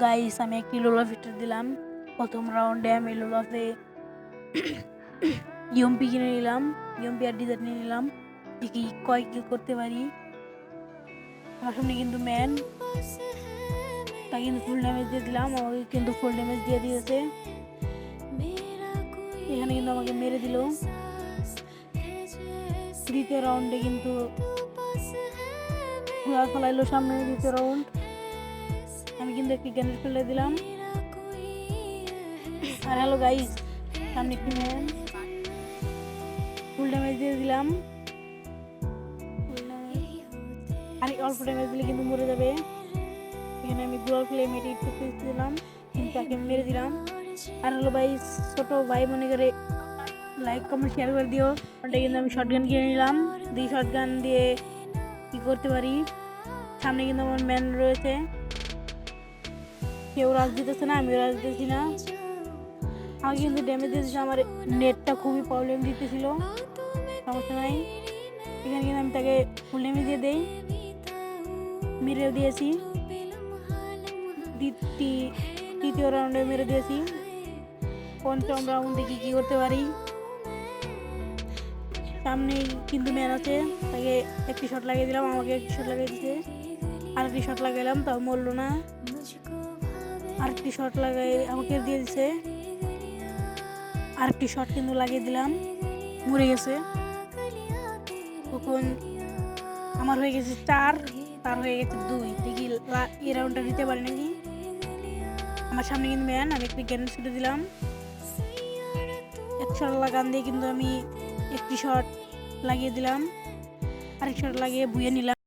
Guys আমি একটি লোলা ফিটার দিলাম। প্রথম রাউন্ডে আমি লোলাতে ইউএমপি কিনে নিলাম, ইউএমপি আর ডিজার নিয়ে নিলাম, দেখি কয় কিল করতে পারি। আমার সামনে কিন্তু ম্যান, তাকে কিন্তু ফুল ড্যামেজ দিয়ে দিলাম, আমাকে কিন্তু ফুল ড্যামেজ দিয়ে দিয়েছে। এখানে কিন্তু আমাকে মেরে দিল। দ্বিতীয় রাউন্ডে কিন্তু ঘোড়া ফেলাইলো সামনে। দ্বিতীয় রাউন্ড আমি কিন্তু একটি গ্রেনেড ফেলে দিলাম। আর হ্যালো গাইস, সামনে একটি ম্যান, ফুল ড্যামেজ দিয়ে দিলাম। আর অল্প ড্যামেজ দিলে কিন্তু মরে যাবে। এখানে আমি গ্লোয়াল ফ্লেম এটি দিলাম, কিন্তু তাকে মেরে দিলাম। আর হ্যালো গাইস, ছোট ভাই মনে করে লাইক কমেন্ট শেয়ার করে দিও। ওটা কিন্তু আমি শটগান কিনে নিলাম, শটগান দিয়ে কি করতে পারি। সামনে কিন্তু আমার ম্যান রয়েছে, কেউ রাজ দিতেছে না, আমিও রাজ দিতেছি না। আমাকে কিন্তু ড্যামেজ দিতেছে, আমার নেটটা খুবই প্রবলেম দিতেছিল। সমস্যা নাই, এখানে কিন্তু আমি তাকে ফুল ড্যামেজ দিয়ে দেই, মেরেও দিয়েছি। তৃতীয় রাউন্ডে মেরে দিয়েছি। পঞ্চম রাউন্ডে কি করতে পারি। সামনেই কিন্তু ম্যান আছে, তাকে একটি শট লাগিয়ে দিলাম, আমাকে একটি শট লাগিয়ে দিতে। আরেকটি শট লাগাইলাম, তাও মরলো না। আরেকটি শট লাগাই আমাকে দিয়ে দিছে। আরেকটি শট কিন্তু লাগিয়ে দিলাম, মরে গেছে। তখন আমার হয়ে গেছে 4, তার হয়ে গেছে 2। দেখি এই রাউন্ডটা দিতে পারি নাকি। আমার সামনে কিন্তু ম্যান, আমি একটি গ্রেনেড ছুটে দিলাম। এক শট লাগান দিয়ে কিন্তু আমি একটি শট লাগিয়ে দিলাম, আরেক শট লাগিয়ে বুয়ে নিলাম।